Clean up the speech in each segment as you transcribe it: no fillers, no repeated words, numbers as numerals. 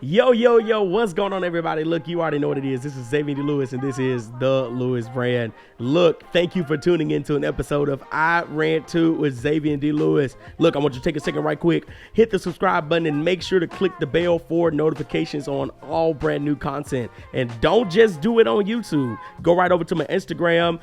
Yo, what's going on, everybody? Look, you already know what it is. This is Xavian D and this is the Lewis brand. Look, thank you for tuning into an episode of I Rant Too with Xavian D. Look, I want you to take a second right quick, hit the subscribe button, and make sure to click the bell for notifications on all brand new content. And don't just do it on YouTube. Go right over to my Instagram,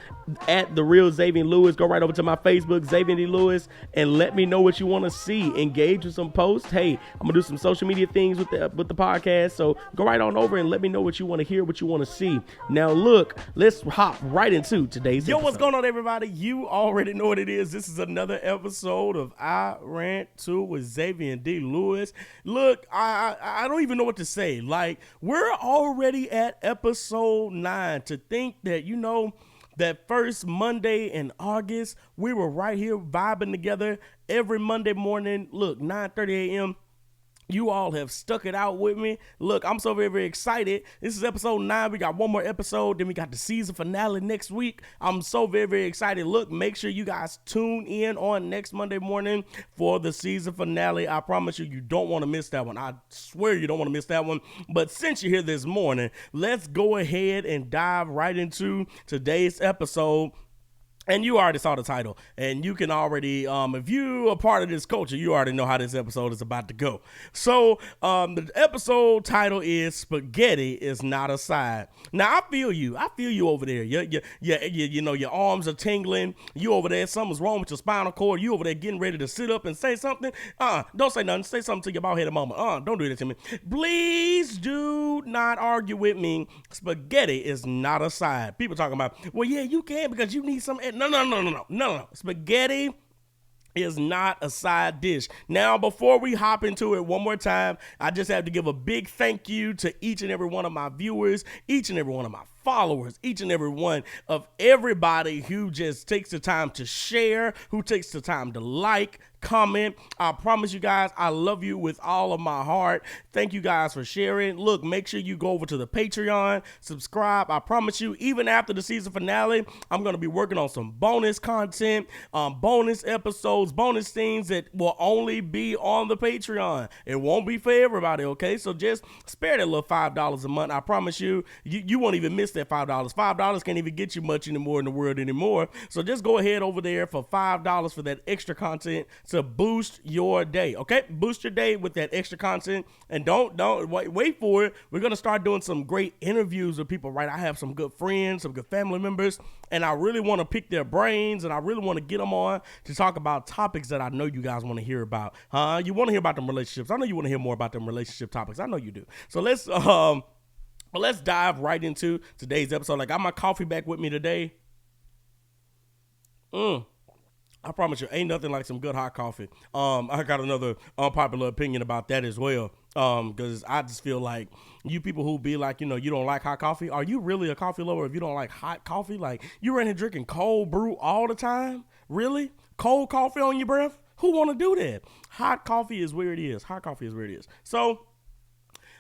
at The Real Xavian Lewis. Go right over to my Facebook, Xavian D. Lewis, and let me know what you want to see. Engage with some posts. Hey, I'm going to do some social media things with the podcast, so go right on over and let me know what you want to hear, what you want to see. Now look, let's hop right into today's episode. What's going on, everybody? You already know what it is. This is another episode of I Rant Too with Xavian D. Lewis. Look, I don't even know what to say. Like, we're already at episode 9. To think that, that first Monday in August, we were right here vibing together every Monday morning. Look, 9:30 a.m. You all have stuck it out with me. Look, I'm so very, very excited. This is episode 9. We got one more episode. Then we got the season finale next week. I'm so very, very excited. Look, make sure you guys tune in on next Monday morning for the season finale. I promise you, you don't want to miss that one. I swear you don't want to miss that one. But since you're here this morning, let's go ahead and dive right into today's episode. And you already saw the title, and you can already, if you are part of this culture, you already know how this episode is about to go. So, the episode title is "Spaghetti is Not a Side." Now, I feel you over there. Your arms are tingling. You over there, something's wrong with your spinal cord. You over there getting ready to sit up and say something. Don't say nothing. Say something to your bald headed mama. Don't do that to me. Please do not argue with me. Spaghetti is not a side. People talking about, well, yeah, you can because you need some. No. Spaghetti is not a side dish. Now, before we hop into it one more time, I just have to give a big thank you to each and every one of my viewers, each and every one of my followers, each and every one of everybody who just takes the time to share, who takes the time to like, comment. I promise you guys, I love you with all of my heart. Thank you guys for sharing. Look, make sure you go over to the Patreon, subscribe. I promise you, even after the season finale, I'm going to be working on some bonus content, bonus episodes, bonus things that will only be on the Patreon. It won't be for everybody, okay? So just spare that little $5 a month. I promise you, you won't even miss that $5. $5 can't even get you much anymore in the world anymore. So just go ahead over there for $5 for that extra content to boost your day, okay? Boost your day with that extra content, and don't wait for it. We're gonna start doing some great interviews with people, right? I have some good friends, some good family members, and I really want to pick their brains, and I really want to get them on to talk about topics that I know you guys want to hear about. You want to hear about them relationships. I know you want to hear more about them relationship topics. I know you do. So let's dive right into today's episode. I got my coffee back with me today. I promise you, ain't nothing like some good hot coffee. I got another unpopular opinion about that as well. Because I just feel like you people who be like, you don't like hot coffee. Are you really a coffee lover if you don't like hot coffee? Like, you running drinking cold brew all the time? Really? Cold coffee on your breath? Who want to do that? Hot coffee is where it is. Hot coffee is where it is. So,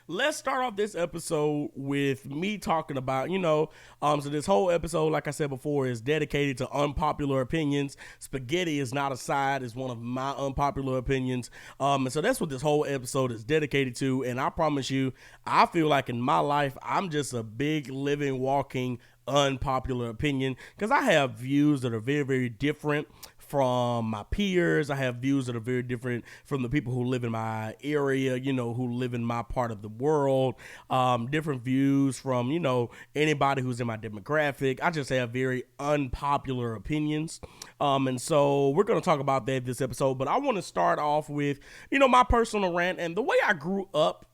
let's start off this episode with me talking about, so this whole episode, like I said before, is dedicated to unpopular opinions. Spaghetti is not a side is one of my unpopular opinions. And so that's what this whole episode is dedicated to. And I promise you, I feel like in my life, I'm just a big, living, walking unpopular opinion because I have views that are very, very different from my peers. I have views that are very different from the people who live in my area, who live in my part of the world. Different views from, anybody who's in my demographic. I just have very unpopular opinions. And so we're going to talk about that this episode. But I want to start off with, my personal rant and the way I grew up.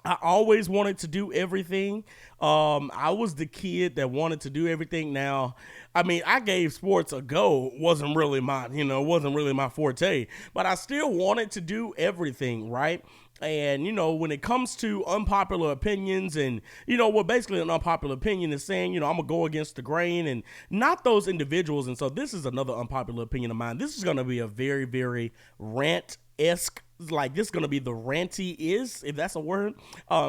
I always wanted to do everything. I was the kid that wanted to do everything. Now, I gave sports a go. Wasn't really my forte, but I still wanted to do everything, right? And, when it comes to unpopular opinions and, what basically an unpopular opinion is saying, I'm going to go against the grain and not those individuals. And so this is another unpopular opinion of mine. This is going to be a very, very rant-esque, like this is going to be the ranty is, if that's a word,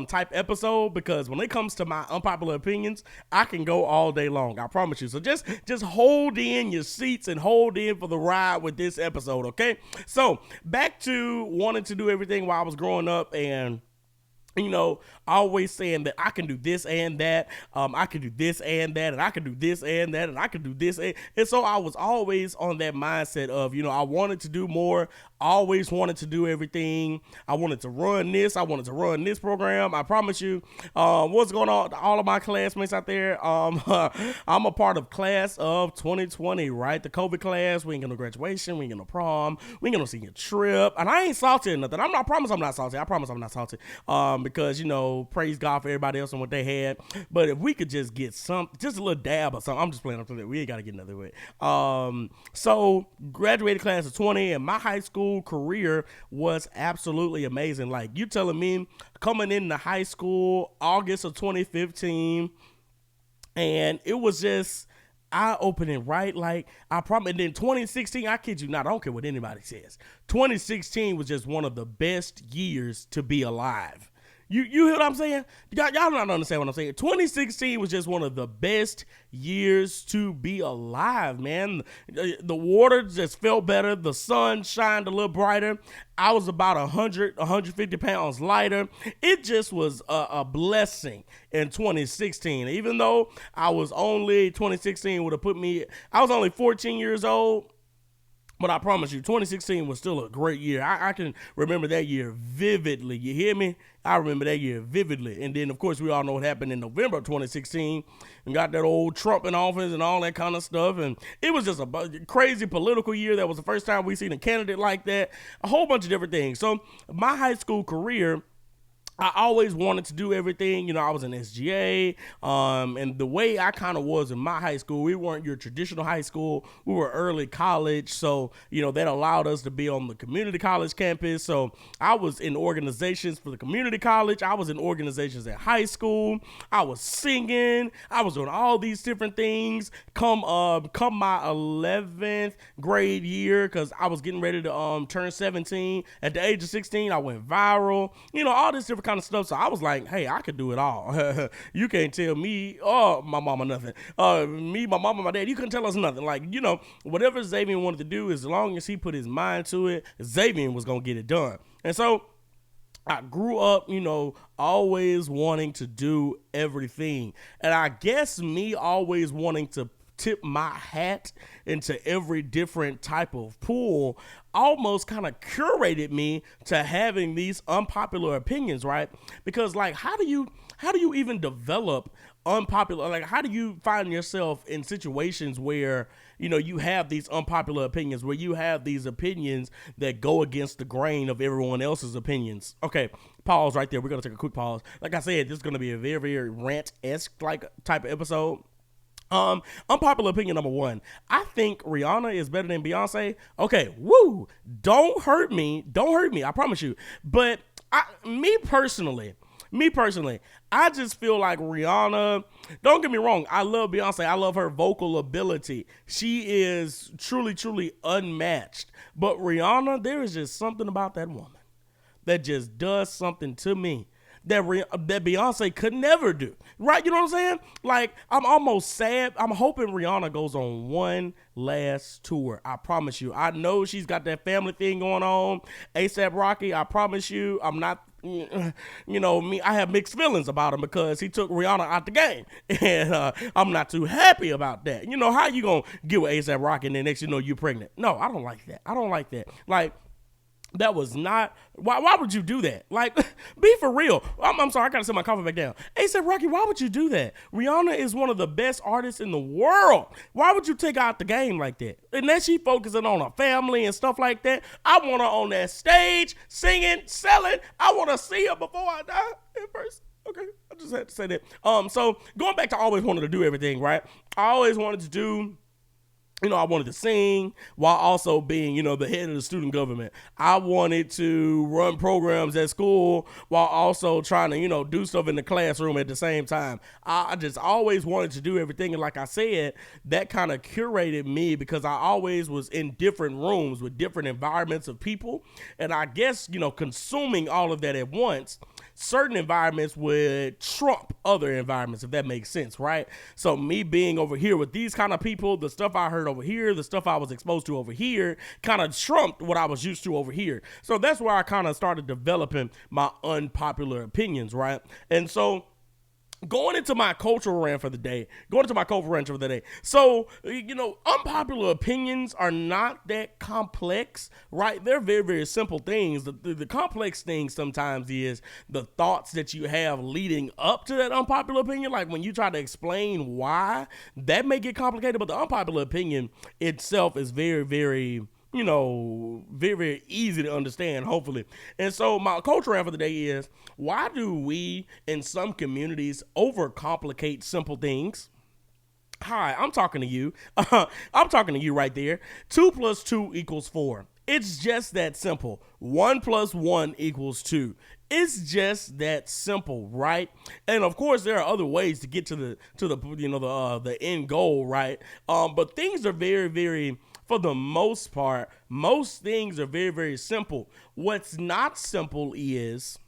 type episode, because when it comes to my unpopular opinions, I can go all day long. I promise you. So just hold in your seats and hold in for the ride with this episode. Okay. So back to wanting to do everything while I was growing up, and always saying that I can do this and that, I can do this and that, and I can do this and that, and I can do this. And so I was always on that mindset of, I wanted to do more, always wanted to do everything. I wanted to run this. I wanted to run this program. I promise you, what's going on, all of my classmates out there, I'm a part of class of 2020, right? The COVID class. We ain't got no graduation. We ain't got no prom. We ain't got no senior trip. And I ain't salty or nothing. I promise I'm not salty. I promise I'm not salty. Because, praise God for everybody else and what they had. But if we could just get just a little dab or something. I'm just playing up to that. We ain't got to get another way. So graduated class of 20, and my high school career was absolutely amazing. Like, you telling me coming into high school, August of 2015, and it was just eye-opening, right? Like, I promise. And then 2016, I kid you not, I don't care what anybody says. 2016 was just one of the best years to be alive. You hear what I'm saying? Y'all don't understand what I'm saying. 2016 was just one of the best years to be alive, man. The water just felt better. The sun shined a little brighter. I was about 150 pounds lighter. It just was a blessing in 2016. Even though 2016 would have put me, I was only 14 years old. But I promise you, 2016 was still a great year. I can remember that year vividly. You hear me? I remember that year vividly. And then, of course, we all know what happened in November of 2016 and got that old Trump in office and all that kind of stuff. And it was just a crazy political year. That was the first time we seen a candidate like that. A whole bunch of different things. So my high school career, I always wanted to do everything. I was in SGA, and the way I kind of was in my high school, we weren't your traditional high school. We were early college, so, that allowed us to be on the community college campus. So I was in organizations for the community college. I was in organizations at high school. I was singing. I was doing all these different things. Come my 11th grade year, because I was getting ready to turn 17. At the age of 16, I went viral. All this different kind of stuff. So I was like, hey, I could do it all. You can't tell me or my mama nothing. Me, my mama, my dad, you couldn't tell us nothing. Like, whatever Xavian wanted to do, as long as he put his mind to it, Xavian was going to get it done. And so I grew up, always wanting to do everything. And I guess me always wanting to tip my hat into every different type of pool almost kind of curated me to having these unpopular opinions, right? Because, like, how do you even develop unpopular, like, how do you find yourself in situations where, you have these unpopular opinions, where you have these opinions that go against the grain of everyone else's opinions? Okay, pause right there. We're going to take a quick pause. Like I said, this is going to be a very, very rant-esque like type of episode. Unpopular opinion number one. I think Rihanna is better than Beyonce. Okay, woo. Don't hurt me. I promise you. But me personally, I just feel like Rihanna, don't get me wrong, I love Beyonce. I love her vocal ability. She is truly, truly unmatched. But Rihanna, there is just something about that woman that just does something to me that Beyonce could never do. Right? You know what I'm saying? Like, I'm almost sad. I'm hoping Rihanna goes on one last tour. I promise you. I know she's got that family thing going on. A$AP Rocky, I promise you, I'm not, me, I have mixed feelings about him because he took Rihanna out the game. And I'm not too happy about that. How you going to get with A$AP Rocky and then next you're pregnant? No, I don't like that. Like, that was not, why would you do that? Like, be for real. I'm sorry, I gotta set my coffee back down. A$AP Rocky, why would you do that? Rihanna is one of the best artists in the world. Why would you take her out the game like that? Unless she focusing on her family and stuff like that. I want her on that stage, singing, selling. I want to see her before I die in person. Okay, I just had to say that. So going back to always wanted to do everything, right? I always wanted to do, I wanted to sing while also being, the head of the student government. I wanted to run programs at school while also trying to, do stuff in the classroom at the same time. I just always wanted to do everything. And like I said, that kind of curated me because I always was in different rooms with different environments of people. And I guess, consuming all of that at once certain environments would trump other environments, if that makes sense, right? So me being over here with these kind of people, the stuff I heard over here, the stuff I was exposed to over here kind of trumped what I was used to over here. So that's where I kind of started developing my unpopular opinions, right? And so going into my cultural rant for the day. So, unpopular opinions are not that complex, right? They're very, very simple things. The complex thing sometimes is the thoughts that you have leading up to that unpopular opinion. Like when you try to explain why, that may get complicated, but the unpopular opinion itself is very, very very, very easy to understand, hopefully. And so my culture rant for the day is, why do we in some communities overcomplicate simple things? Hi, I'm talking to you. I'm talking to you right there. 2 + 2 = 4. It's just that simple. 1 + 1 = 2. It's just that simple, right? And of course, there are other ways to get to the end goal, right? But things are very, very, for the most part, most things are very, very simple. What's not simple is,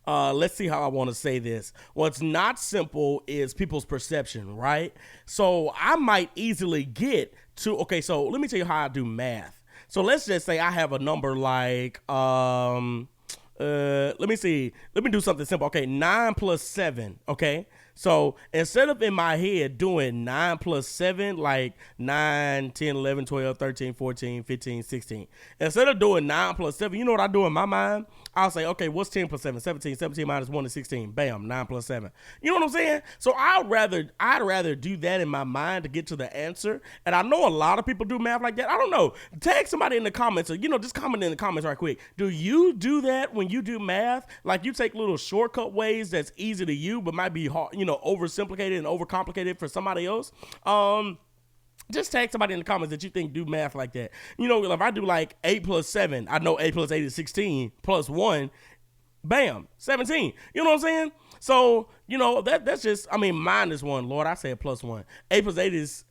let's see how I want to say this. What's not simple is people's perception, right? So I might easily get to, okay, so let me tell you how I do math. So let's just say I have a number like, let me do something simple. Okay, 9 + 7, okay? So instead of in my head doing 9 + 7, like 9, 10, 11, 12, 13, 14, 15, 16. Instead of doing 9 + 7, you know what I do in my mind? I'll say, okay, what's 10 + 7? 17. 17 minus 1 is 16. Bam, 9 + 7. You know what I'm saying? So I'd rather do that in my mind to get to the answer. And I know a lot of people do math like that. I don't know. Tag somebody in the comments, or just comment in the comments right quick. Do you do that when you do math? Like you take little shortcut ways that's easy to you, but might be hard, oversimplicated and overcomplicated for somebody else. Just tag somebody in the comments that you think do math like that. If I do like 8 + 7, I know 8 + 8 is 16, plus 1, bam, 17. You know what I'm saying? So, that's just, minus 1. Lord, I said plus 1. 8 + 8 is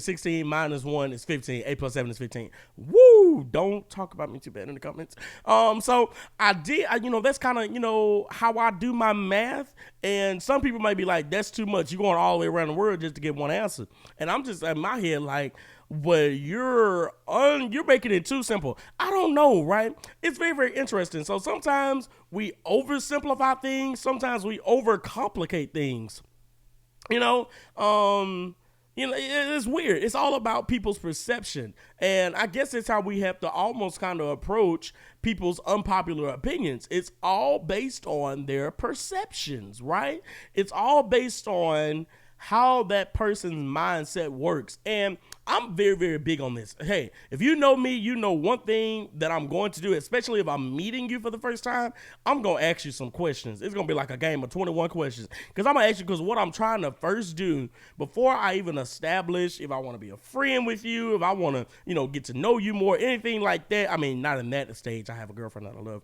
16, minus 1 is 15. 8 + 7 is 15. Woo! Don't talk about me too bad in the comments. So that's kind of, how I do my math. And some people might be like, that's too much. You're going all the way around the world just to get one answer. And I'm just in my head like, but you're making it too simple. I don't know, right? It's very, very interesting. So sometimes we oversimplify things. Sometimes we overcomplicate things. It's weird. It's all about people's perception. And I guess it's how we have to almost kind of approach people's unpopular opinions. It's all based on their perceptions, right? It's all based on how that person's mindset works. And I'm very, very big on this. Hey, if you know me, you know one thing that I'm going to do, especially if I'm meeting you for the first time, I'm going to ask you some questions. It's going to be like a game of 21 questions. Because I'm going to ask you, because what I'm trying to first do before I even establish if I want to be a friend with you, if I want to, get to know you more, anything like that. Not in that stage. I have a girlfriend that I love.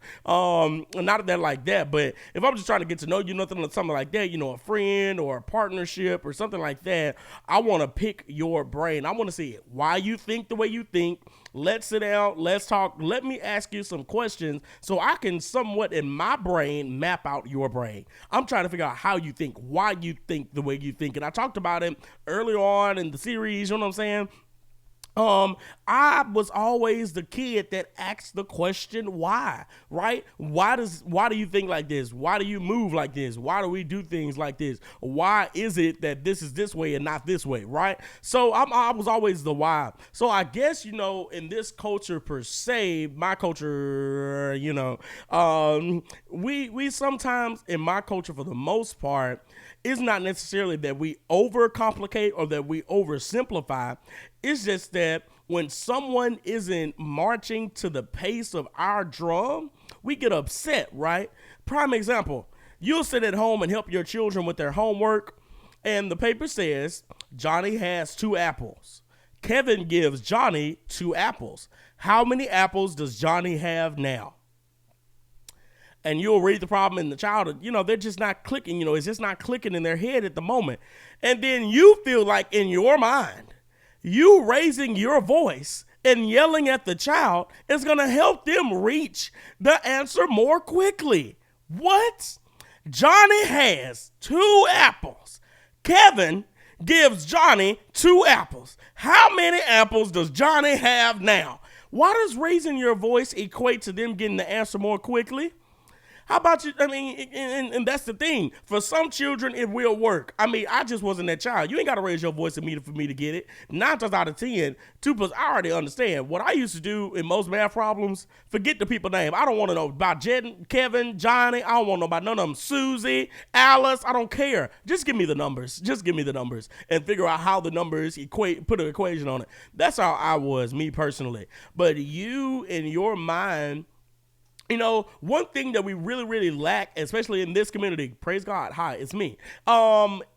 Not that like that. But if I'm just trying to get to know you, something like that, a friend or a partnership or something like that, I want to pick your brain. I want to see why you think the way you think. Let's sit down, let's talk. Let me ask you some questions so I can somewhat in my brain map out your brain. I'm trying to figure out how you think, why you think the way you think. And I talked about it earlier on in the series, you know what I'm saying? I was always the kid that asked the question why, right? Why do you think like this? Why do you move like this? Why do we do things like this? Why is it that this is this way and not this way, right? So I was always the why. So I guess, in this culture per se, my culture, we sometimes in my culture for the most part, it's not necessarily that we overcomplicate or that we oversimplify. It's just that when someone isn't marching to the pace of our drum, we get upset, right? Prime example, you'll sit at home and help your children with their homework, and the paper says Johnny has 2 apples. Kevin gives Johnny 2 apples. How many apples does Johnny have now? And you'll read the problem in the child, they're just not clicking, it's just not clicking in their head at the moment. And then you feel like in your mind, you raising your voice and yelling at the child is going to help them reach the answer more quickly. What? Johnny has 2 apples. Kevin gives Johnny 2 apples. How many apples does Johnny have now? Why does raising your voice equate to them getting the answer more quickly? How about you? I mean, and that's the thing. For some children, it will work. I mean, I just wasn't that child. You ain't got to raise your voice immediately for me to get it. 9 times out of 10, 2 plus, I already understand. What I used to do in most math problems, forget the people name. I don't want to know about Jed, Kevin, Johnny. I don't want to know about none of them. Susie, Alice, I don't care. Just give me the numbers. Just give me the numbers and figure out how the numbers equate, put an equation on it. That's how I was, me personally. But you, in your mind, you know, one thing that we really, really lack, especially in this community, praise God, hi, it's me,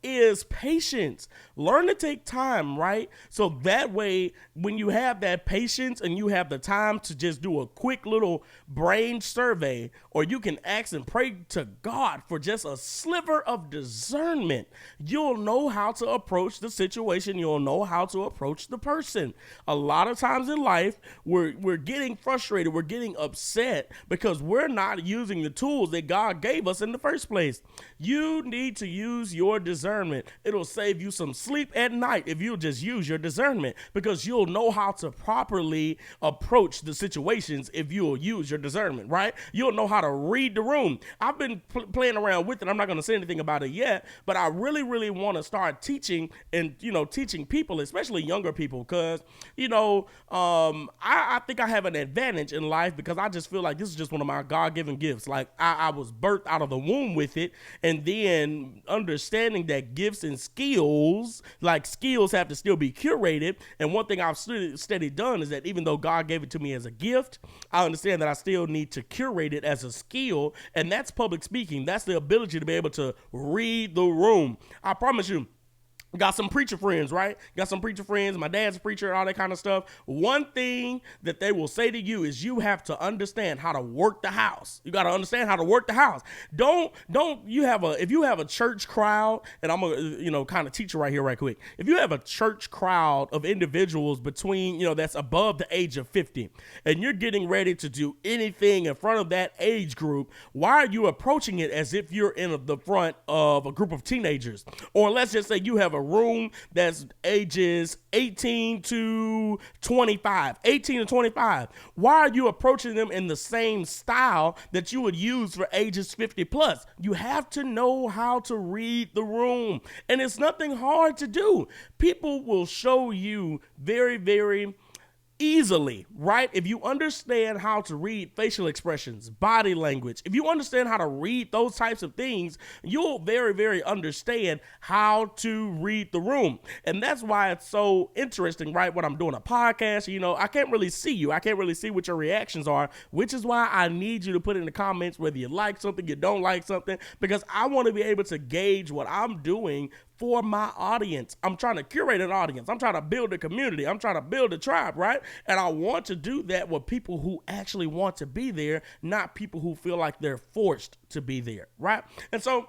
is patience. Learn to take time, right? So that way, when you have that patience and you have the time to just do a quick little brain survey, or you can ask and pray to God for just a sliver of discernment, you'll know how to approach the situation. You'll know how to approach the person. A lot of times in life, we're getting frustrated. We're getting upset because we're not using the tools that God gave us in the first place. You need to use your discernment. It'll save you some sleep at night if you just use your discernment, because you'll know how to properly approach the situations if you'll use your discernment, right? You'll know how to read the room. I've been playing around with it. I'm not going to say anything about it yet, but I really, really want to start teaching and, teaching people, especially younger people, because, I think I have an advantage in life because I just feel like this is just one of my God-given gifts. Like I was birthed out of the womb with it, and then understanding that gifts and skills, like skills have to still be curated. And one thing I've steady done is that even though God gave it to me as a gift, I understand that I still need to curate it as a skill, and that's public speaking. That's the ability to be able to read the room. I promise you, got some preacher friends, right? Got some preacher friends. My dad's a preacher and all that kind of stuff. One thing that they will say to you is you have to understand how to work the house. You got to understand how to work the house. If you have a church crowd, and I'm a, kind of teacher right here right quick. If you have a church crowd of individuals between, that's above the age of 50, and you're getting ready to do anything in front of that age group, why are you approaching it as if you're in the front of a group of teenagers? Or let's just say you have a room that's ages 18 to 25. Why are you approaching them in the same style that you would use for ages 50 plus? You have to know how to read the room, and it's nothing hard to do. People will show you very, very easily, right? If you understand how to read facial expressions, body language, if you understand how to read those types of things, you'll very, very understand how to read the room. And that's why it's so interesting, right? When I'm doing a podcast, I can't really see you. I can't really see what your reactions are, which is why I need you to put in the comments whether you like something, you don't like something, because I want to be able to gauge what I'm doing for my audience. I'm trying to curate an audience. I'm trying to build a community. I'm trying to build a tribe, right? And I want to do that with people who actually want to be there, not people who feel like they're forced to be there, right? And so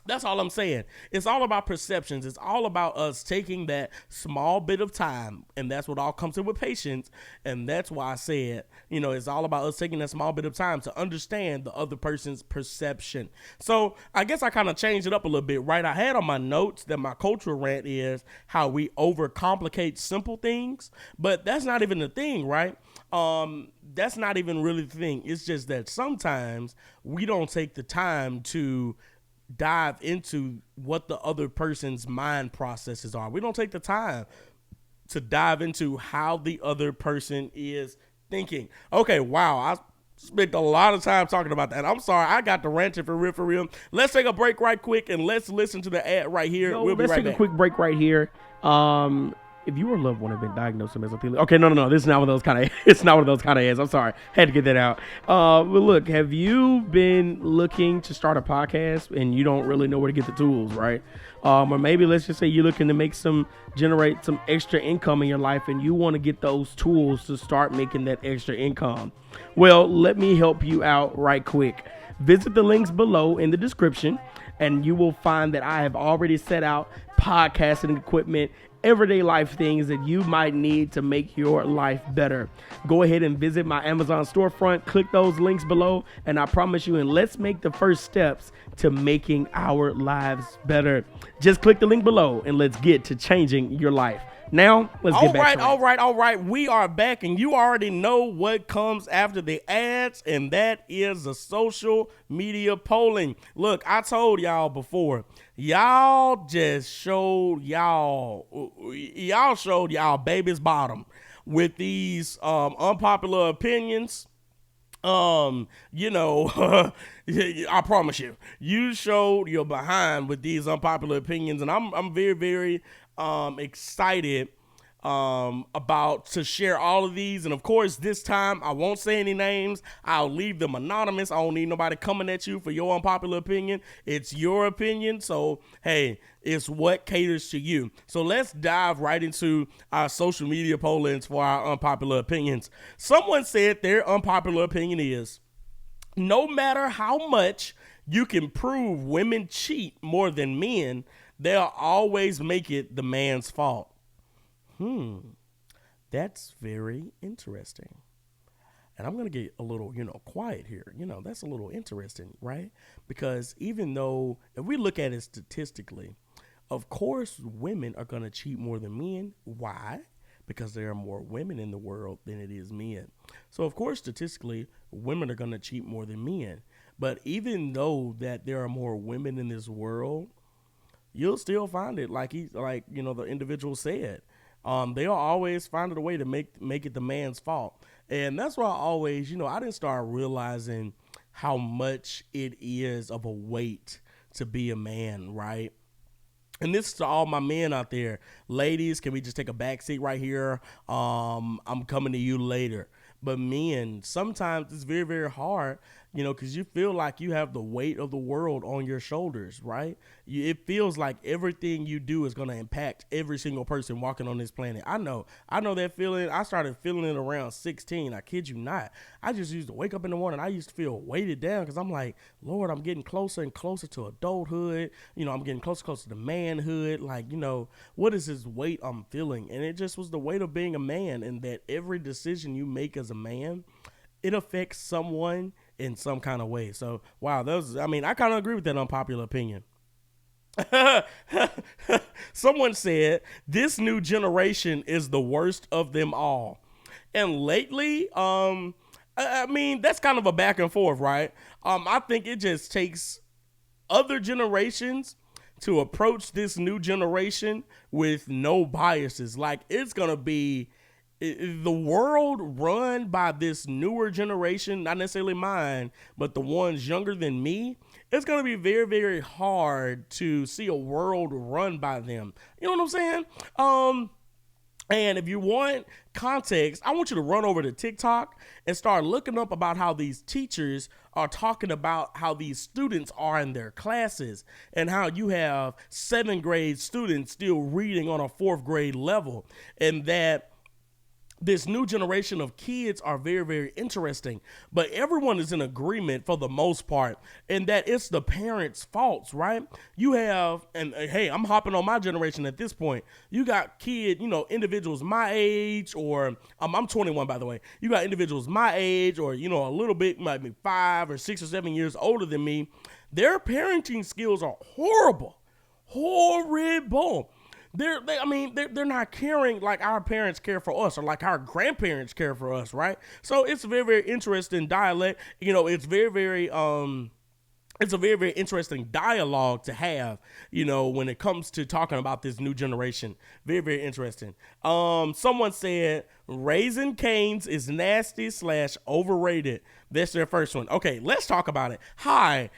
that's all I'm saying. It's all about perceptions. It's all about us taking that small bit of time, and that's what all comes in with patience. And that's why I said, it's all about us taking that small bit of time to understand the other person's perception. So I guess I kind of changed it up a little bit, right? I had on my notes that my cultural rant is how we overcomplicate simple things, but that's not even the thing, right? That's not even really the thing. It's just that sometimes we don't take the time to dive into what the other person's mind processes are. We don't take the time to dive into how the other person is thinking. Okay, wow, I spent a lot of time talking about that. I'm sorry, I got the ranting for real. Let's take a break right quick and let's listen to the ad right here. We'll be right back. Let's take a quick break right here. If you or a loved one have been diagnosed with mesothelioma, okay, no, this is not one of those kind of. It's not one of those kind of ads. I'm sorry, had to get that out. But look, have you been looking to start a podcast and you don't really know where to get the tools, right? Or maybe let's just say you're looking to generate some extra income in your life, and you want to get those tools to start making that extra income. Well, let me help you out right quick. Visit the links below in the description, and you will find that I have already set out podcasting equipment everyday life things that you might need to make your life better. Go ahead and visit my Amazon storefront, click those links below, and I promise you, and let's make the first steps to making our lives better. Just click the link below and let's get to changing your life. Now, let's get back to it. All right. We are back, and you already know what comes after the ads, and that is the social media polling. Look, I told y'all before, y'all showed y'all baby's bottom with these unpopular opinions. I promise you showed your behind with these unpopular opinions, and I'm very, very excited about to share all of these. And of course, this time I won't say any names. I'll leave them anonymous. I don't need nobody coming at you for your unpopular opinion. It's your opinion. So, hey, it's what caters to you. So let's dive right into our social media pollings for our unpopular opinions. Someone said their unpopular opinion is, no matter how much you can prove women cheat more than men, they'll always make it the man's fault. That's very interesting. And I'm going to get a little, quiet here. That's a little interesting, right? Because even though, if we look at it statistically, of course, women are going to cheat more than men. Why? Because there are more women in the world than it is men. So, of course, statistically, women are going to cheat more than men. But even though that there are more women in this world, you'll still find it the individual said. They'll always find a way to make it the man's fault. And that's why I always, I didn't start realizing how much it is of a weight to be a man, right? And this is to all my men out there. Ladies, can we just take a back seat right here? I'm coming to you later. But men, sometimes it's very, very hard, because you feel like you have the weight of the world on your shoulders, right? It feels like everything you do is going to impact every single person walking on this planet. I know that feeling. I started feeling it around 16. I kid you not. I just used to wake up in the morning. I used to feel weighted down because I'm like, Lord, I'm getting closer and closer to adulthood. I'm getting closer to manhood. What is this weight I'm feeling? And it just was the weight of being a man, and that every decision you make as a man, it affects someone in some kind of way. So, wow, I kind of agree with that unpopular opinion. Someone said, this new generation is the worst of them all. And lately, that's kind of a back and forth, right? I think it just takes other generations to approach this new generation with no biases. It's going to be the world run by this newer generation, not necessarily mine, but the ones younger than me. It's going to be very, very hard to see a world run by them. You know what I'm saying? And if you want context, I want you to run over to TikTok and start looking up about how these teachers are talking about how these students are in their classes, and how you have 7th grade students still reading on a 4th grade level, and that this new generation of kids are very, very interesting, but everyone is in agreement for the most part, and that it's the parents' faults, right? You have, and hey, I'm hopping on my generation at this point. You got individuals my age, or I'm 21, by the way. You got individuals my age, or, a little bit, might be 5 or 6 or 7 years older than me. Their parenting skills are horrible. They're not caring like our parents care for us, or like our grandparents care for us, right? So it's a very, very interesting dialect. It's very, very it's a very, very interesting dialogue to have, when it comes to talking about this new generation. Very, very interesting. Someone said Raising Cane's is nasty / overrated. That's their first one. Okay, let's talk about it. Hi,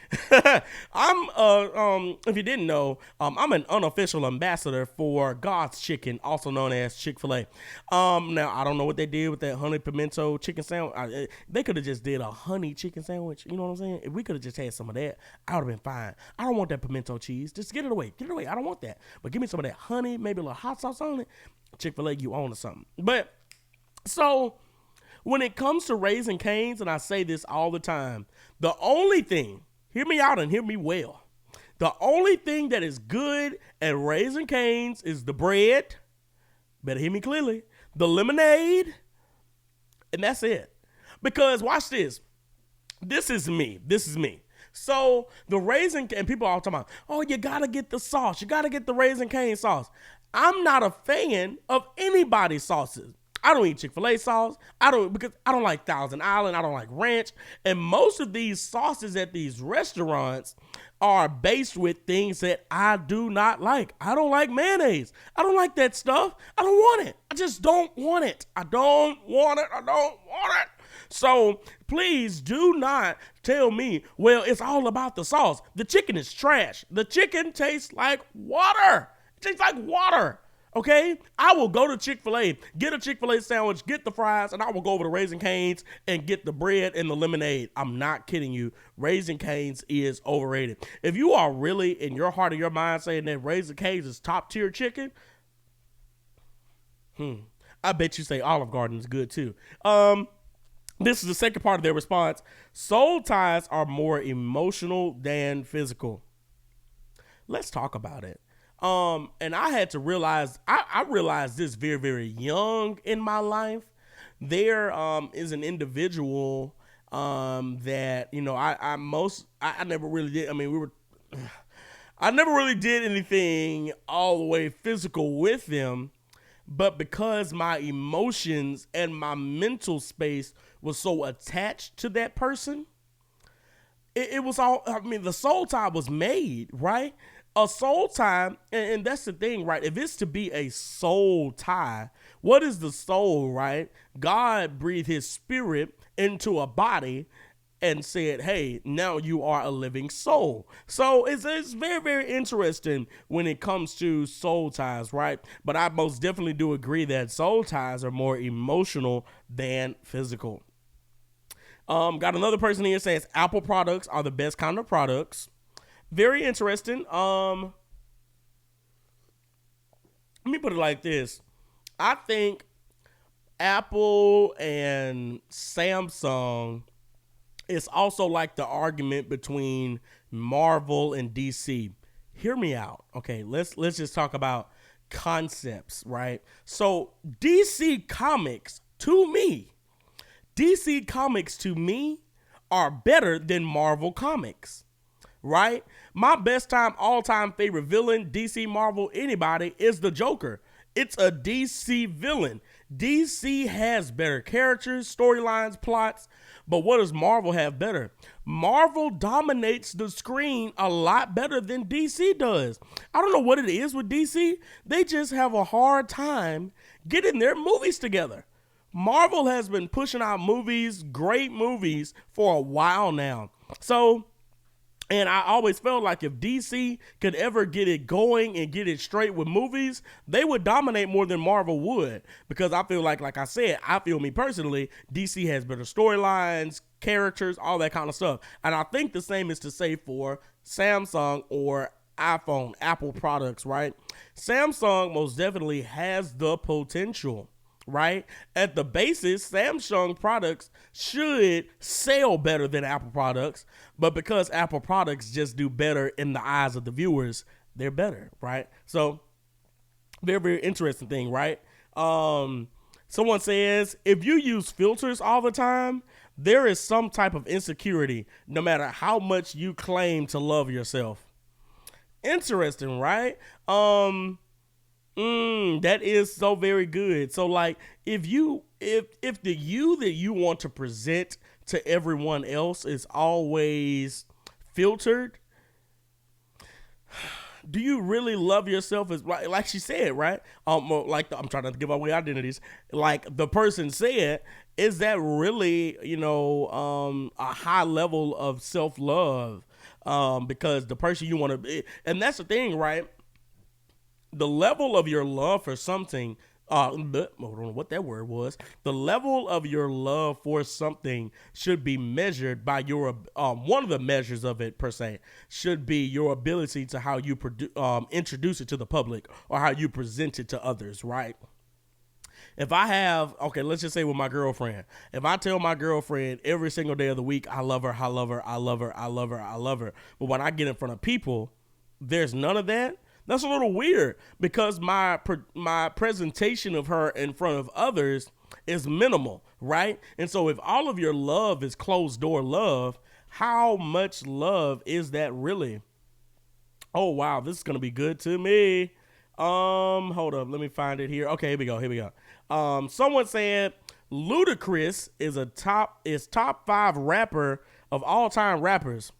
I'm if you didn't know, I'm an unofficial ambassador for God's Chicken, also known as Chick-fil-A. Now I don't know what they did with that honey pimento chicken sandwich. They could have just did a honey chicken sandwich. You know what I'm saying? If we could have just had some of that, I would have been fine. I don't want that pimento cheese. Just get it away. I don't want that. But give me some of that honey, maybe a little hot sauce on it. Chick-fil-A, you own or something. But so when it comes to Raising Cane's, and I say this all the time, the only thing, hear me out and hear me well, the only thing that is good at Raising Cane's is the bread, Better hear me clearly. The lemonade, and that's it. Because watch this. This is me. So the raisin, and people are all talking about, oh, you gotta get the sauce. You gotta get the Raisin Cane sauce. I'm not a fan of anybody's sauces. I don't eat Chick-fil-A sauce. Because I don't like Thousand Island. I don't like ranch. And most of these sauces at these restaurants are based with things that I do not like. I don't like mayonnaise. I don't like that stuff. I don't want it. I just don't want it. I don't want it. So please do not tell me, well, it's all about the sauce. The chicken is trash. The chicken tastes like water. It tastes like water. Okay? I will go to Chick-fil-A, get a Chick-fil-A sandwich, get the fries, and I will go over to Raisin Cane's and get the bread and the lemonade. I'm not kidding you. Raisin Cane's is overrated. If you are really in your heart of your mind saying that Raisin Cane's is top tier chicken, I bet you say Olive Garden is good too. This is the second part of their response. Soul ties are more emotional than physical. Let's talk about it. And I had to realize, I realized this very, very young in my life. There is an individual that, you know, I never really did. I mean, I never really did anything all the way physical with them, but because my emotions and my mental space was so attached to that person, it was all, I mean, the soul tie was made, right? A soul tie, and that's the thing, right? If it's to be a soul tie, what is the soul, right? God breathed his spirit into a body and said, hey, now you are a living soul. So it's very, very interesting when it comes to soul ties, right? But I most definitely do agree that soul ties are more emotional than physical. Got another person here says Apple products are the best kind of products. Very interesting. Let me put it like this. I think Apple and Samsung is also like the argument between Marvel and DC. Hear me out. Okay, let's just talk about concepts, right? So DC Comics to me are better than Marvel Comics. Right? My best time, all-time favorite villain, DC, Marvel, anybody, is the Joker. It's a DC villain. DC has better characters, storylines, plots, but what does Marvel have better? Marvel dominates the screen a lot better than DC does. I don't know what it is with DC. They just have a hard time getting their movies together. Marvel has been pushing out movies, great movies, for a while now. And I always felt like if DC could ever get it going and get it straight with movies, they would dominate more than Marvel would. Because I feel like I said, me personally, DC has better storylines, characters, all that kind of stuff. And I think the same is to say for Samsung or iPhone, Apple products, right? Samsung most definitely has the potential. Right? At the basis, Samsung products should sell better than Apple products, but because Apple products just do better in the eyes of the viewers, they're better, right? So, very, very interesting thing, right? Someone says, if you use filters all the time, there is some type of insecurity, no matter how much you claim to love yourself. Interesting, right? That is so very good. So like if the you that you want to present to everyone else is always filtered, do you really love yourself as like she said, right? I'm trying not to give away identities. Like the person said, is that really, a high level of self-love? Because the person you want to be, and that's the thing, right? The level of your love for something, I don't know what that word was. The level of your love for something should be measured by your, one of the measures of it per se, should be your ability to how you introduce it to the public or how you present it to others, right? If I have, let's just say with my girlfriend, if I tell my girlfriend every single day of the week, I love her, but when I get in front of people, there's none of that, That's a little weird because my presentation of her in front of others is minimal, right? And so if all of your love is closed door love, how much love is that really? Oh wow, this is gonna be good to me. Hold up, let me find it here. Okay, here we go. Someone said Ludacris is top 5 rapper of all time rappers.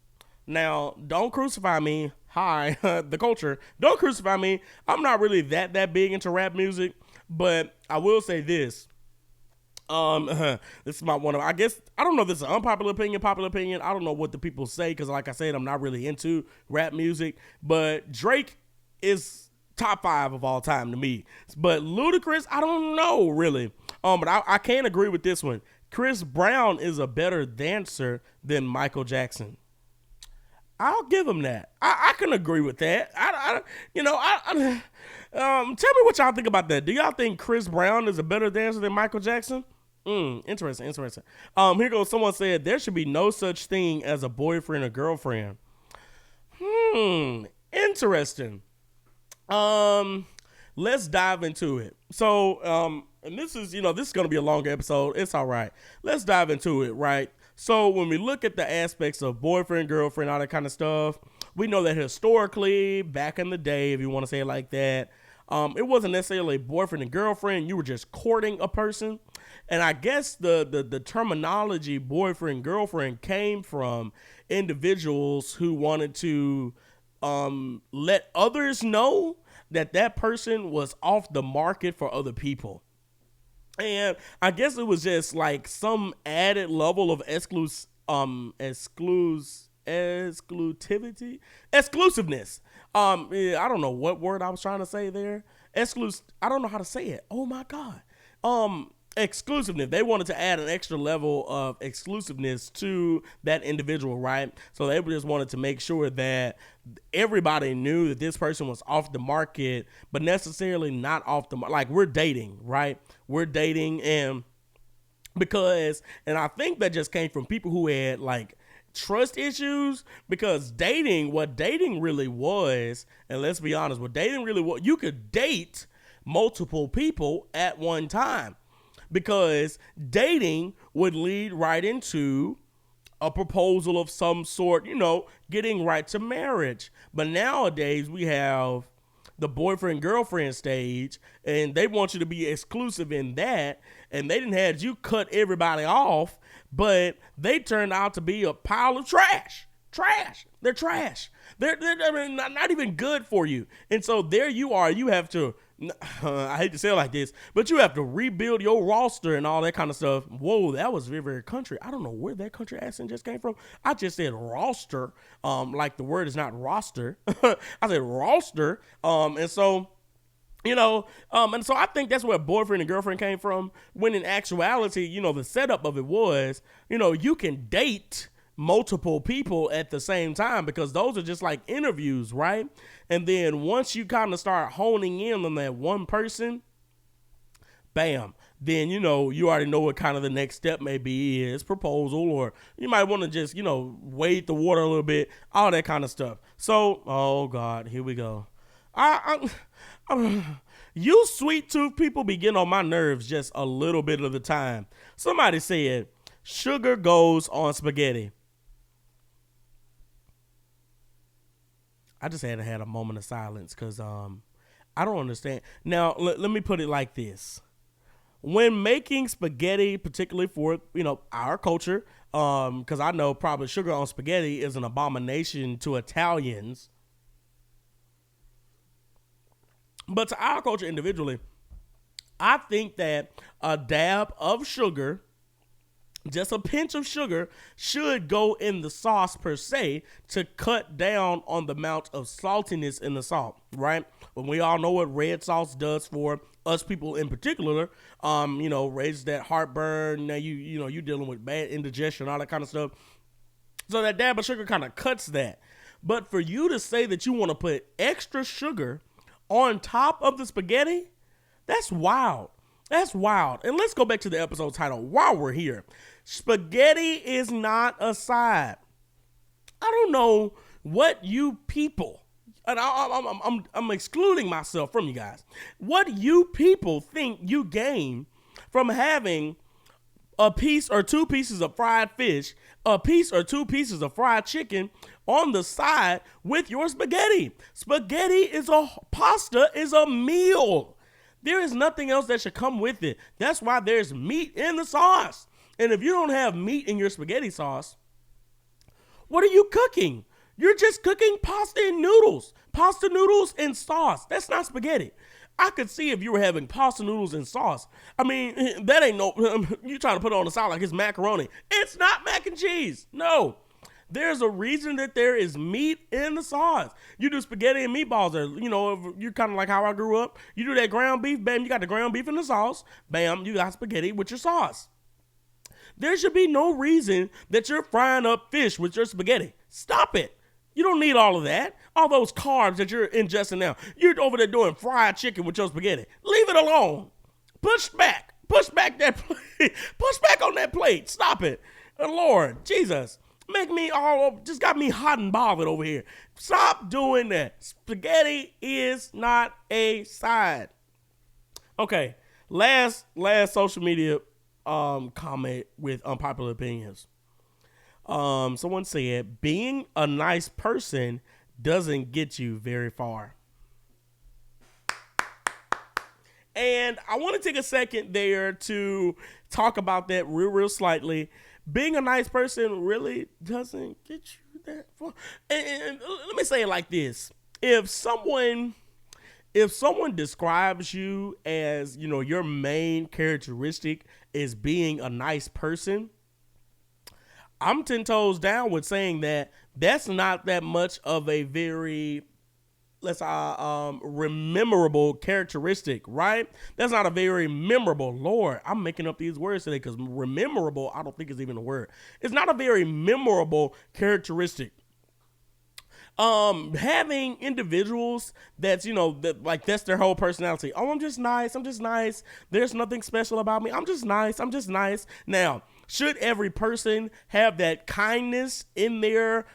Now, don't crucify me. Hi, the culture. Don't crucify me. I'm not really that big into rap music, but I will say this. This is my one of, I guess, I don't know if this is an unpopular opinion, popular opinion. I don't know what the people say because, like I said, I'm not really into rap music. But Drake is top 5 of all time to me. But Ludacris, I don't know really. But I can agree with this one. Chris Brown is a better dancer than Michael Jackson. I'll give him that. I can agree with that. Tell me what y'all think about that. Do y'all think Chris Brown is a better dancer than Michael Jackson? Interesting. Here goes. Someone said there should be no such thing as a boyfriend or girlfriend. Interesting. Let's dive into it. So, and this is going to be a longer episode. It's all right. Let's dive into it, right? So when we look at the aspects of boyfriend, girlfriend, all that kind of stuff, we know that historically, back in the day, if you want to say it like that, it wasn't necessarily boyfriend and girlfriend. You were just courting a person. And I guess the terminology boyfriend, girlfriend came from individuals who wanted to let others know that person was off the market for other people. And I guess it was just like some added level of exclusiveness. I don't know what word I was trying to say there. I don't know how to say it. Oh my God. Exclusiveness. They wanted to add an extra level of exclusiveness to that individual, right? So they just wanted to make sure that everybody knew that this person was off the market, but necessarily not off the market. Like, we're dating, right? We're dating, and I think that just came from people who had like trust issues, because what dating really was, and let's be honest, what dating really was, you could date multiple people at one time. Because dating would lead right into a proposal of some sort, getting right to marriage. But nowadays we have the boyfriend girlfriend stage, and they want you to be exclusive in that. And they didn't have you cut everybody off, but they turned out to be a pile of trash. They're trash. They're not even good for you. And so there you are. You have to, I hate to say it like this, but you have to rebuild your roster and all that kind of stuff. Whoa, that was very, very country. I don't know where that country accent just came from. I just said roster, like the word is not roster. I said roster. And so I think that's where boyfriend and girlfriend came from, when in actuality, the setup of it was, you can date multiple people at the same time, because those are just like interviews, right? And then once you kind of start honing in on that one person, bam, then you already know what kind of the next step maybe is, proposal, or you might want to just wade the water a little bit, all that kind of stuff. So, oh God, here we go. You sweet tooth people be getting on my nerves just a little bit of the time. Somebody said sugar goes on spaghetti. I just had to have a moment of silence because I don't understand. Now, let me put it like this. When making spaghetti, particularly for, our culture, because I know probably sugar on spaghetti is an abomination to Italians. But to our culture individually, I think that a dab of sugar, just a pinch of sugar, should go in the sauce per se to cut down on the amount of saltiness in the salt, right? When we all know what red sauce does for us people in particular, raises that heartburn. Now you're dealing with bad indigestion, all that kind of stuff. So that dab of sugar kind of cuts that. But for you to say that you want to put extra sugar on top of the spaghetti, that's wild. That's wild. And let's go back to the episode title while we're here. Spaghetti is not a side. I don't know what you people and I'm excluding myself from you guys. What do you people think you gain from having a piece or two pieces of fried fish, a piece or two pieces of fried chicken on the side with your spaghetti? Pasta is a meal. There is nothing else that should come with it. That's why there's meat in the sauce. And if you don't have meat in your spaghetti sauce, what are you cooking? You're just cooking pasta and noodles. Pasta noodles and sauce. That's not spaghetti. I could see if you were having pasta noodles and sauce. I mean, that ain't no, you trying to put it on the side like it's macaroni. It's not mac and cheese. No. There's a reason that there is meat in the sauce. You do spaghetti and meatballs. You're kind of like how I grew up. You do that ground beef, bam, you got the ground beef in the sauce. Bam, you got spaghetti with your sauce. There should be no reason that you're frying up fish with your spaghetti. Stop it. You don't need all of that. All those carbs that you're ingesting now. You're over there doing fried chicken with your spaghetti. Leave it alone. Push back. Push back that plate. Push back on that plate. Stop it. Lord, Jesus. Just got me hot and bothered over here. Stop doing that. Spaghetti is not a side. Okay. Last social media comment with unpopular opinions. Someone said, being a nice person doesn't get you very far. And I want to take a second there to talk about that real slightly. Being a nice person really doesn't get you that far. And let me say it like this. If someone describes you as, your main characteristic is being a nice person, I'm 10 toes down with saying that that's not that much of a very, memorable characteristic, right? That's not a very memorable. Lord, I'm making up these words today because memorable, I don't think is even a word. It's not a very memorable characteristic. Having individuals that's, that's their whole personality. Oh, I'm just nice. There's nothing special about me. I'm just nice. Now, should every person have that kindness in their,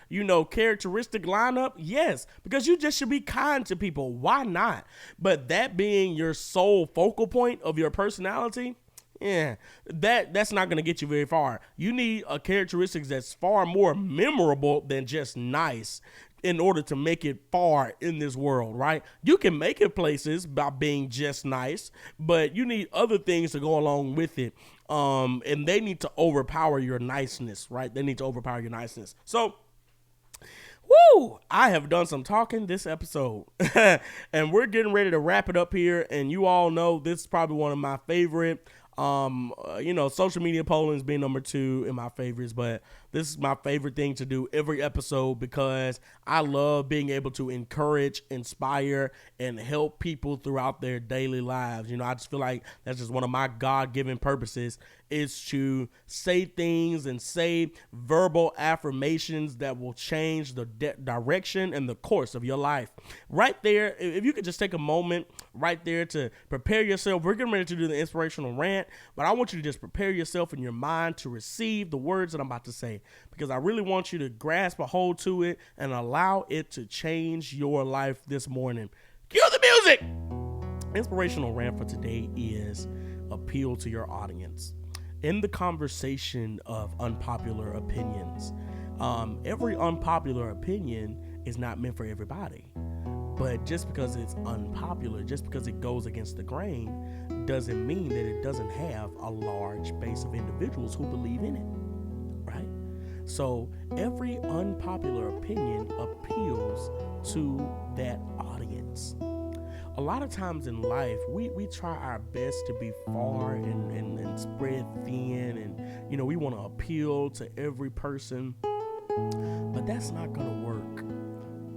characteristic lineup? Yes, because you just should be kind to people. Why not? But that being your sole focal point of your personality, that's not going to get you very far. You need a characteristic that's far more memorable than just nice in order to make it far in this world, right? You can make it places by being just nice, but you need other things to go along with it. And they need to overpower your niceness, right? They need to overpower your niceness. So, I have done some talking this episode and we're getting ready to wrap it up here. And you all know this is probably one of my favorite, social media pollings being number 2 in my favorites, but this is my favorite thing to do every episode because I love being able to encourage, inspire, and help people throughout their daily lives. I just feel like that's just one of my God-given purposes is to say things and say verbal affirmations that will change the direction and the course of your life. Right there, if you could just take a moment right there to prepare yourself. We're getting ready to do the inspirational rant, but I want you to just prepare yourself in your mind to receive the words that I'm about to say, because I really want you to grasp a hold to it and allow it to change your life this morning. Cue the music! Inspirational rant for today is appeal to your audience. In the conversation of unpopular opinions, every unpopular opinion is not meant for everybody. But just because it's unpopular, just because it goes against the grain, doesn't mean that it doesn't have a large base of individuals who believe in it, right? So every unpopular opinion appeals to that audience. A lot of times in life, we try our best to be far and spread thin, and we want to appeal to every person, but that's not going to work.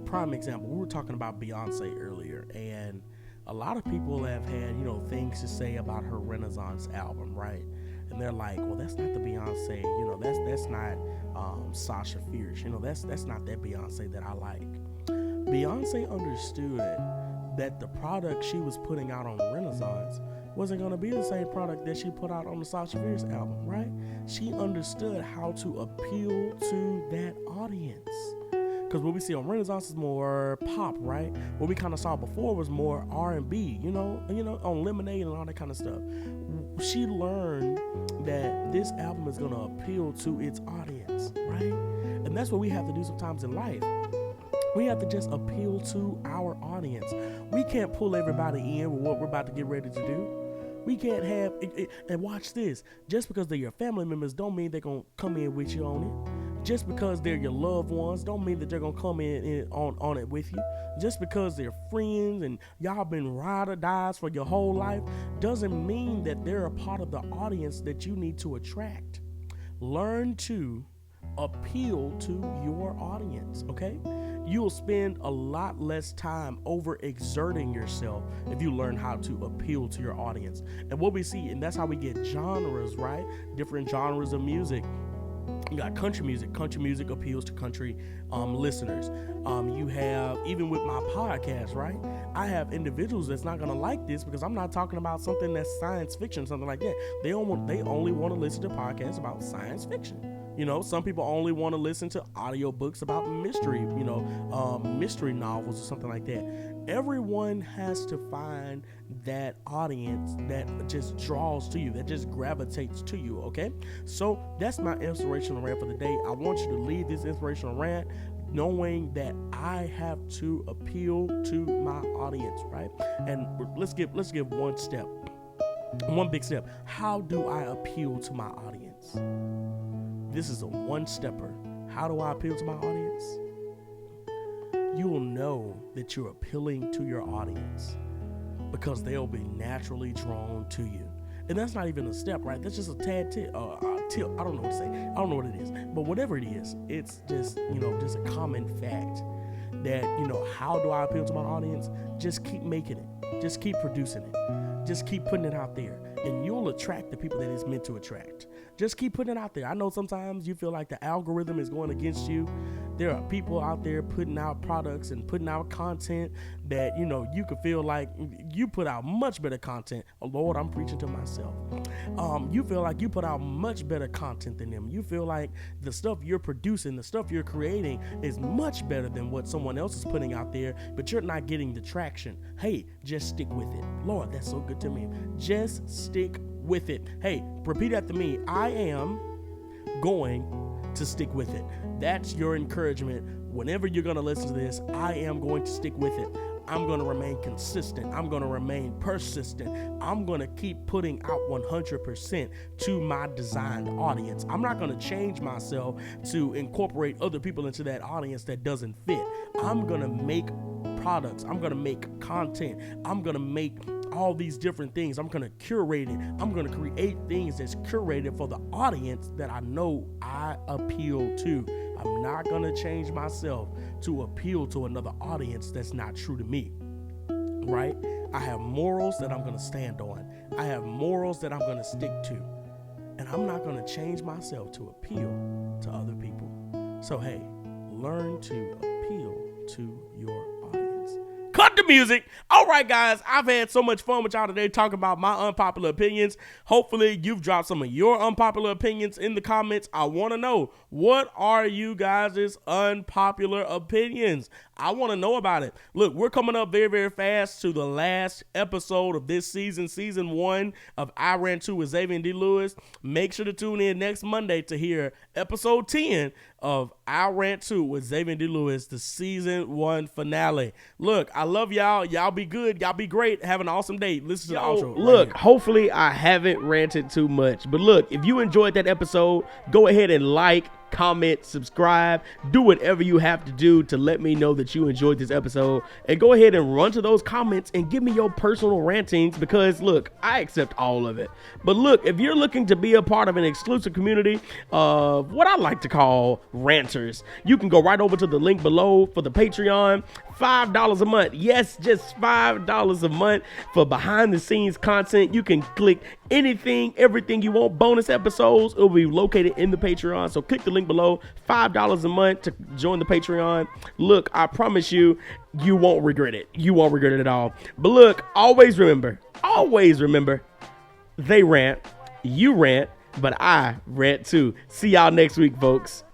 Prime example, we were talking about Beyonce earlier, and a lot of people have had things to say about her Renaissance album, right? And they're like, well, that's not the Beyonce, that's not Sasha Fierce, that's not that Beyonce that I like. Beyonce understood that the product she was putting out on Renaissance wasn't going to be the same product that she put out on the Sasha Fierce album, right? She understood how to appeal to that audience. Because what we see on Renaissance is more pop, right? What we kind of saw before was more R&B, on Lemonade and all that kind of stuff. She learned that this album is going to appeal to its audience, right? And that's what we have to do sometimes in life. We have to just appeal to our audience. We can't pull everybody in with what we're about to get ready to do. We can't have it. And watch this. Just because they're your family members don't mean they're going to come in with you on it. Just because they're your loved ones don't mean that they're going to come in on it with you. Just because they're friends and y'all been ride or dies for your whole life doesn't mean that they're a part of the audience that you need to attract. Learn to appeal to your audience, okay? You'll spend a lot less time overexerting yourself if you learn how to appeal to your audience. And what we see, and that's how we get genres, right? Different genres of music. You got country music. Country music appeals to country listeners. You have, even with my podcast, right? I have individuals that's not going to like this because I'm not talking about something that's science fiction, something like that. They only want to listen to podcasts about science fiction. Some people only want to listen to audiobooks about mystery, mystery novels or something like that. Everyone has to find that audience that just draws to you, that just gravitates to you, okay? So that's my inspirational rant for the day. I want you to leave this inspirational rant knowing that I have to appeal to my audience, right? And let's give one big step. How do I appeal to my audience? This is a one-stepper. How do I appeal to my audience? You will know that you're appealing to your audience because they'll be naturally drawn to you. And that's not even a step, right? That's just a tad tip. I don't know what to say. I don't know what it is. But whatever it is, it's just, just a common fact that, how do I appeal to my audience? Just keep making it. Just keep producing it. Just keep putting it out there. And you'll attract the people that it's meant to attract. Just keep putting it out there. I know sometimes you feel like the algorithm is going against you. There are people out there putting out products and putting out content that, you could feel like you put out much better content. Oh, Lord, I'm preaching to myself. You feel like you put out much better content than them. You feel like the stuff you're producing, the stuff you're creating is much better than what someone else is putting out there, but you're not getting the traction. Hey, just stick with it. Lord, that's so good to me. Just stick with it. Hey, repeat after me. I am going to stick with it. That's your encouragement. Whenever you're going to listen to this, I am going to stick with it. I'm going to remain consistent. I'm going to remain persistent. I'm going to keep putting out 100% to my designed audience. I'm not going to change myself to incorporate other people into that audience that doesn't fit. I'm going to make products. I'm going to make content. I'm going to make all these different things. I'm going to curate it. I'm going to create things that's curated for the audience that I know I appeal to. I'm not going to change myself to appeal to another audience that's not true to me, right? I have morals that I'm going to stand on. I have morals that I'm going to stick to. And I'm not going to change myself to appeal to other people. So, hey, learn to appeal to your audience. Cut the music. All right, guys, I've had so much fun with y'all today talking about my unpopular opinions. Hopefully, you've dropped some of your unpopular opinions in the comments. I want to know, what are you guys' unpopular opinions? I want to know about it. Look, we're coming up very, very fast to the last episode of this season, season 1 of I Rant Too with Xavian D. Make sure to tune in next Monday to hear episode 10 of I Rant Too with Xavian D. the season 1 finale. Look, I love y'all. Y'all be good. Y'all be great. Have an awesome day. Listen to the outro. Look, hopefully I haven't ranted too much. But look, if you enjoyed that episode, go ahead and like, comment, subscribe, do whatever you have to do to let me know that you enjoyed this episode, and go ahead and run to those comments and give me your personal rantings, because look, I accept all of it. But look, if you're looking to be a part of an exclusive community of what I like to call ranters, you can go right over to the link below for the Patreon. $5 a month. Yes, just $5 a month for behind the scenes content. You can click anything, everything you want. Bonus episodes, it will be located in the Patreon. So click the link below. $5 a month to join the Patreon. Look, I promise you, you won't regret it. You won't regret it at all. But look, always remember, they rant, you rant, but I rant too. See y'all next week, folks.